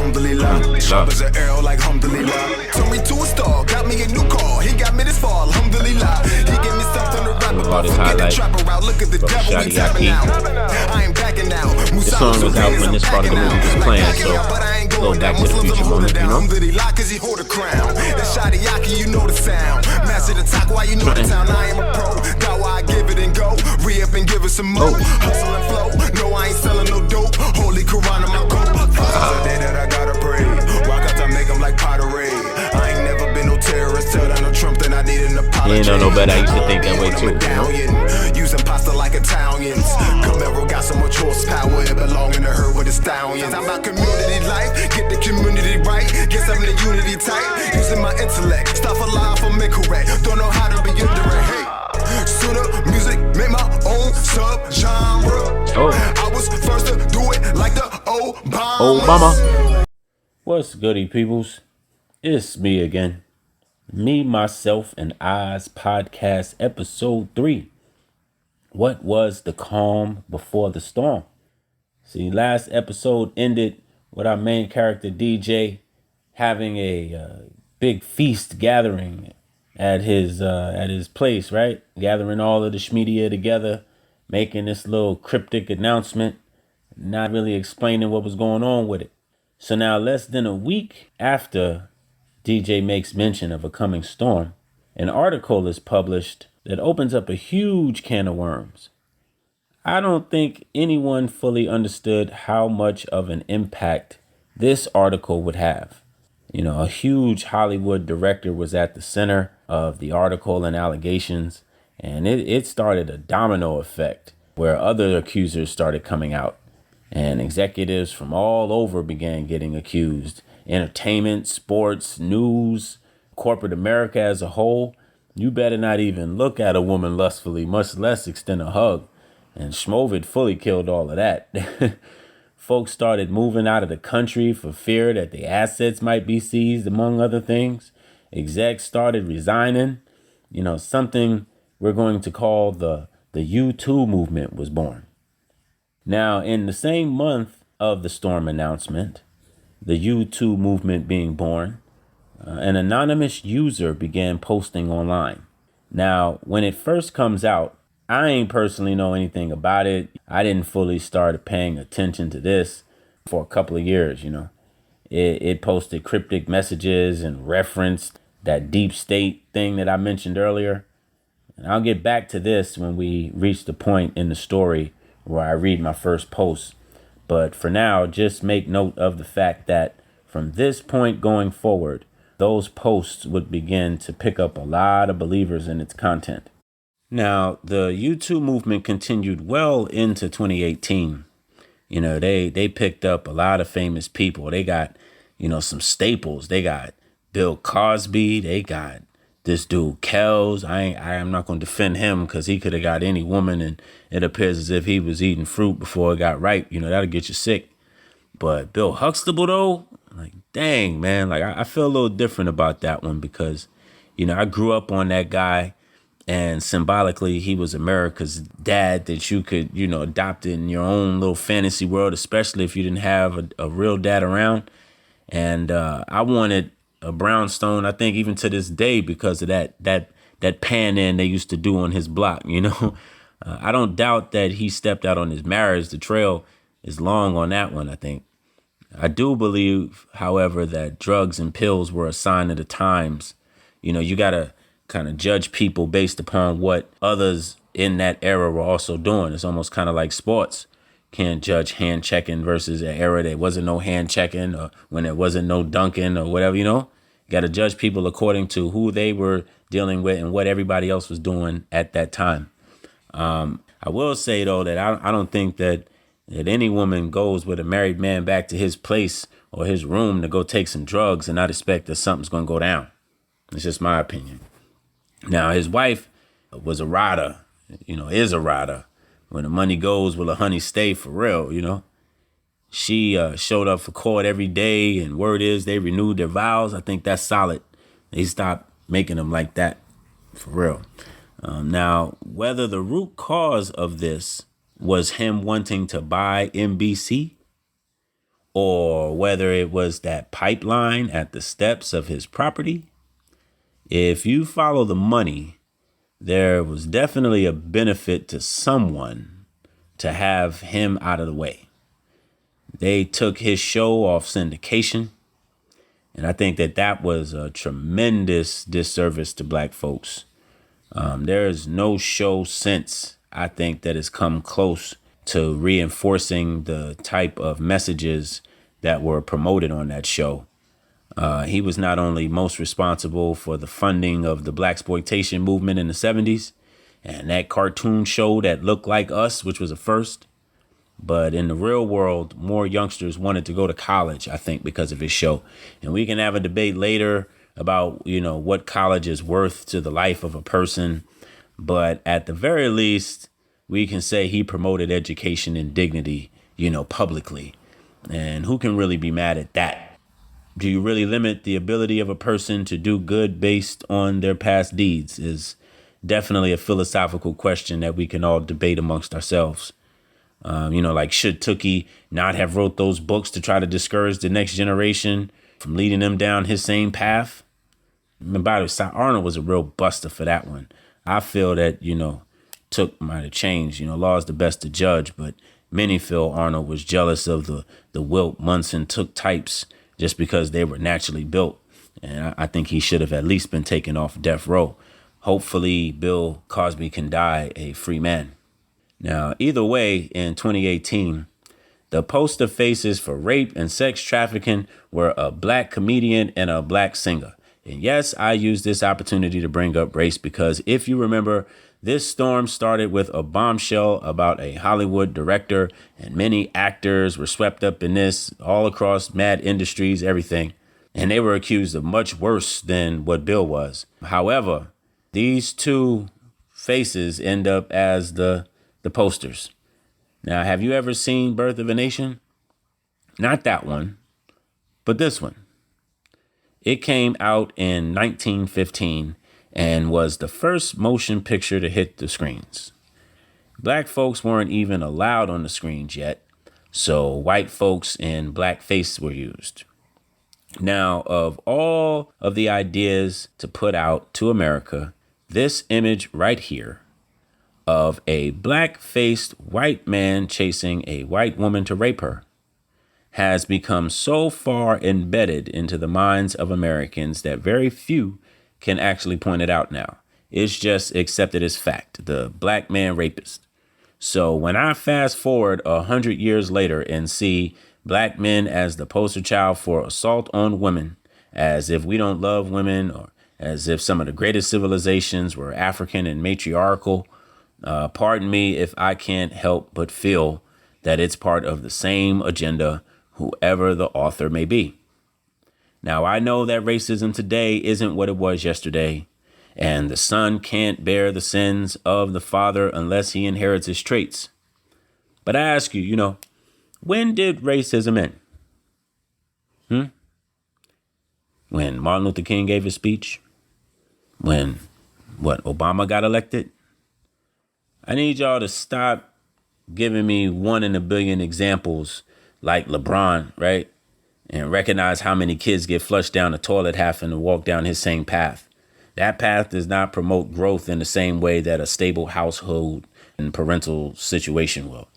Alhamdulillah. Sharp as an arrow like Alhamdulillah. Told me to a star, got me a new car. He got me this fall, Alhamdulillah. He gave me something to rap about. Forget the trapper out. Look at the devil, we tapping out. I ain't backing out. This song was out when this part of the movie was playing, so go back to the future moment, you know? Cause he hold a crown. That's Shadi, Akhi, you know the sound. Master the talk, why you know the town. I am a pro. Got why I give it and go. Re-up and give it some more. Hustle and flow. No, I ain't selling no dope. Holy Quran on my coat. The day that I gotta pray. Rock out to make them like pottery. I ain't never been no terrorist. Tell Donald Trump that I need an apology. You ain't know no better. I used to think that way too. Using pasta like Italians. Camaro got so much horsepower. It belong in the herd with the stallions. I'm about community life. Get the community right. Get some of the unity tight. Using my intellect. Stuff alive for me correct. Don't know how to be ignorant. Hey. Sooner music, make my own sub-genre. I was first to do it like the Obama. What's goody, peoples? It's me again. Me, myself, and Eyez Podcast, episode 3. What was the calm before the storm? See, last episode ended with our main character, DJ, having a big feast gathering at his place, right? Gathering all of the schmedia together, making this little cryptic announcement, not really explaining what was going on with it. So now, less than a week after DJ makes mention of a coming storm, an article is published that opens up a huge can of worms. I don't think anyone fully understood how much of an impact this article would have. You know, a huge Hollywood director was at the center of the article and allegations, and it started a domino effect where other accusers started coming out, and executives from all over began getting accused. Entertainment, sports, news, corporate America as a whole. You better not even look at a woman lustfully, much less extend a hug. And Schmovid fully killed all of that. Folks started moving out of the country for fear that the assets might be seized, among other things. Execs started resigning. You know, something we're going to call the U2 movement was born. Now, in the same month of the storm announcement, the U2 movement being born, an anonymous user began posting online. Now, when it first comes out, I ain't personally know anything about it. I didn't fully start paying attention to this for a couple of years, you know. It posted cryptic messages and referenced that deep state thing that I mentioned earlier. And I'll get back to this when we reach the point in the story where I read my first post. But for now, just make note of the fact that from this point going forward, those posts would begin to pick up a lot of believers in its content. Now, the U2 movement continued well into 2018. You know, they picked up a lot of famous people. They got, you know, some staples. They got Bill Cosby. They got this dude, Kells. I am not going to defend him because he could have got any woman, and it appears as if he was eating fruit before it got ripe. You know, that'll get you sick. But Bill Huxtable, though, like, dang, man, like I feel a little different about that one because, you know, I grew up on that guy. And symbolically, he was America's dad that you could, you know, adopt in your own little fantasy world, especially if you didn't have a real dad around. And I wanted a brownstone, I think, even to this day, because of that pan in they used to do on his block, you know. I don't doubt that he stepped out on his marriage. The trail is long on that one, I think. I do believe, however, that drugs and pills were a sign of the times. You know, you got to kind of judge people based upon what others in that era were also doing. It's almost kind of like sports. Can't judge hand checking versus an era there wasn't no hand checking, or when there wasn't no dunking or whatever, you know. You got to judge people according to who they were dealing with and what everybody else was doing at that time. I will say, though, that I don't think that any woman goes with a married man back to his place or his room to go take some drugs and not expect that something's going to go down. It's just my opinion. Now, his wife was a rider, you know, is a rider. When the money goes, will the honey stay, for real, you know? She showed up for court every day, and word is they renewed their vows. I think that's solid. They stopped making them like that, for real. Now, whether the root cause of this was him wanting to buy NBC, or whether it was that pipeline at the steps of his property. If you follow the money, there was definitely a benefit to someone to have him out of the way. They took his show off syndication, and I think that was a tremendous disservice to black folks. There is no show since, I think, that has come close to reinforcing the type of messages that were promoted on that show. He was not only most responsible for the funding of the blaxploitation movement in the 70s and that cartoon show that looked like us, which was a first. But in the real world, more youngsters wanted to go to college, I think, because of his show. And we can have a debate later about, what college is worth to the life of a person. But at the very least, we can say he promoted education and dignity, publicly. And who can really be mad at that? Do you really limit the ability of a person to do good based on their past deeds? Is definitely a philosophical question that we can all debate amongst ourselves. Like, should Tookie not have wrote those books to try to discourage the next generation from leading them down his same path? And by the way, Arnold was a real buster for that one. I feel that, Took might have changed. Law is the best to judge, but many feel Arnold was jealous of the Wilt, Munson, Took types just because they were naturally built. And I think he should have at least been taken off death row. Hopefully, Bill Cosby can die a free man. Now, either way, in 2018, the poster faces for rape and sex trafficking were a black comedian and a black singer. And yes, I use this opportunity to bring up race because if you remember, this storm started with a bombshell about a Hollywood director, and many actors were swept up in this all across mad industries, everything. And they were accused of much worse than what Bill was. However, these two faces end up as the posters. Now, have you ever seen Birth of a Nation? Not that one, but this one. It came out in 1915 and was the first motion picture to hit the screens. Black folks weren't even allowed on the screens yet, so white folks in blackface were used. Now, of all of the ideas to put out to America, this image right here of a black-faced white man chasing a white woman to rape her has become so far embedded into the minds of Americans that very few can actually point it out now. It's just accepted as fact, the black man rapist. So when I fast forward 100 years later and see black men as the poster child for assault on women, as if we don't love women, or as if some of the greatest civilizations were African and matriarchal, pardon me if I can't help but feel that it's part of the same agenda, whoever the author may be. Now, I know that racism today isn't what it was yesterday, and the son can't bear the sins of the father unless he inherits his traits. But I ask you, when did racism end? When Martin Luther King gave his speech? When, Obama got elected? I need y'all to stop giving me 1 in a billion examples like LeBron, right? And recognize how many kids get flushed down the toilet having to walk down his same path. That path does not promote growth in the same way that a stable household and parental situation will.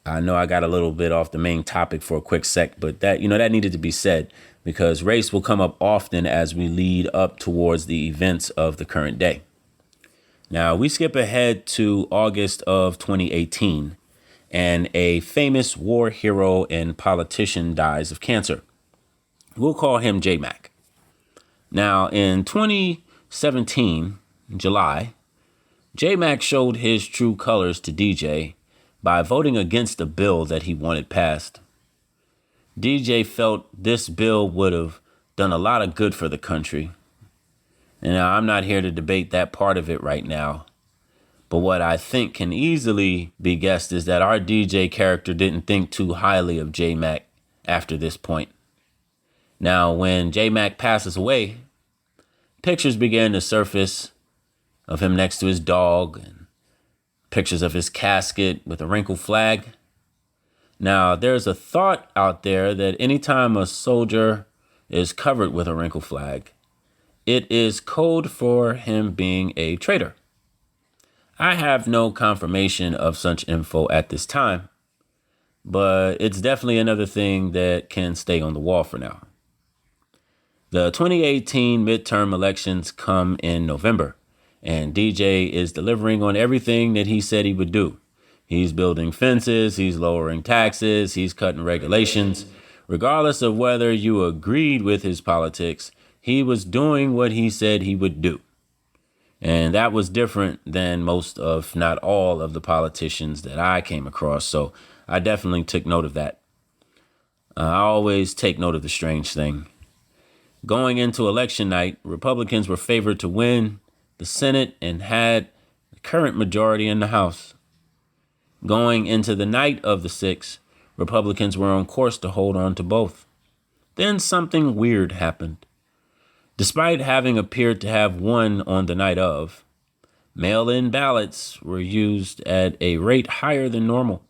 I know I got a little bit off the main topic for a quick sec, but that needed to be said because race will come up often as we lead up towards the events of the current day. Now, we skip ahead to August of 2018, and a famous war hero and politician dies of cancer. We'll call him J-Mac. Now, in 2017, July, J-Mac showed his true colors to DJ by voting against a bill that he wanted passed. DJ felt this bill would have done a lot of good for the country. And now, I'm not here to debate that part of it right now. But what I think can easily be guessed is that our DJ character didn't think too highly of J-Mac after this point. Now, when J-Mac passes away, pictures began to surface of him next to his dog and pictures of his casket with a wrinkled flag. Now, there's a thought out there that anytime a soldier is covered with a wrinkle flag, it is code for him being a traitor. I have no confirmation of such info at this time, but it's definitely another thing that can stay on the wall for now. The 2018 midterm elections come in November, and DJ is delivering on everything that he said he would do. He's building fences, he's lowering taxes, he's cutting regulations. Regardless of whether you agreed with his politics, he was doing what he said he would do. And that was different than most, if not all, of the politicians that I came across. So I definitely took note of that. I always take note of the strange thing. Going into election night, Republicans were favored to win the Senate and had the current majority in the House. Going into the night of the 6th, Republicans were on course to hold on to both. Then something weird happened. Despite having appeared to have won on the night of, mail-in ballots were used at a rate higher than normal.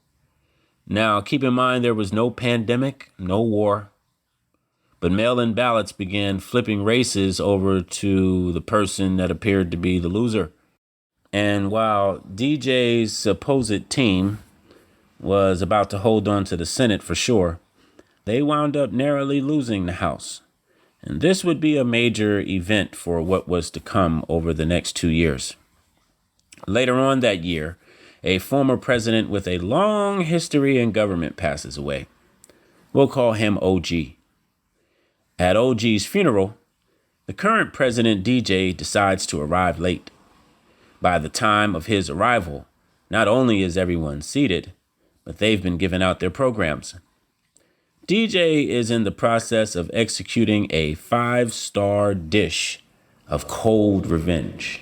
Now, keep in mind there was no pandemic, no war, but mail-in ballots began flipping races over to the person that appeared to be the loser. And while DJ's supposed team was about to hold on to the Senate for sure, they wound up narrowly losing the House. And this would be a major event for what was to come over the next 2 years. Later on that year, a former president with a long history in government passes away. We'll call him OG. At OG's funeral, the current president DJ decides to arrive late. By the time of his arrival, not only is everyone seated, but they've been giving out their programs. DJ is in the process of executing a 5-star dish of cold revenge.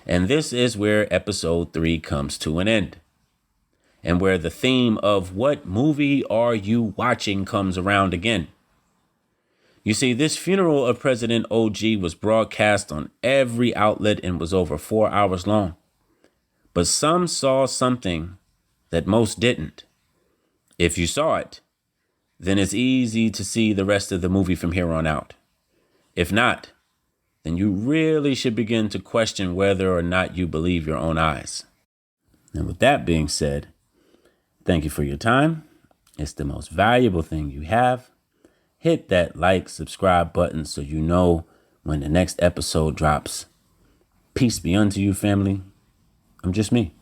And this is where episode 3 comes to an end. And where the theme of what movie are you watching comes around again. You see, this funeral of President OG was broadcast on every outlet and was over 4 hours long. But some saw something that most didn't. If you saw it, then it's easy to see the rest of the movie from here on out. If not, then you really should begin to question whether or not you believe your own eyes. And with that being said, thank you for your time. It's the most valuable thing you have. Hit that like, subscribe button so you know when the next episode drops. Peace be unto you, family. I'm just me.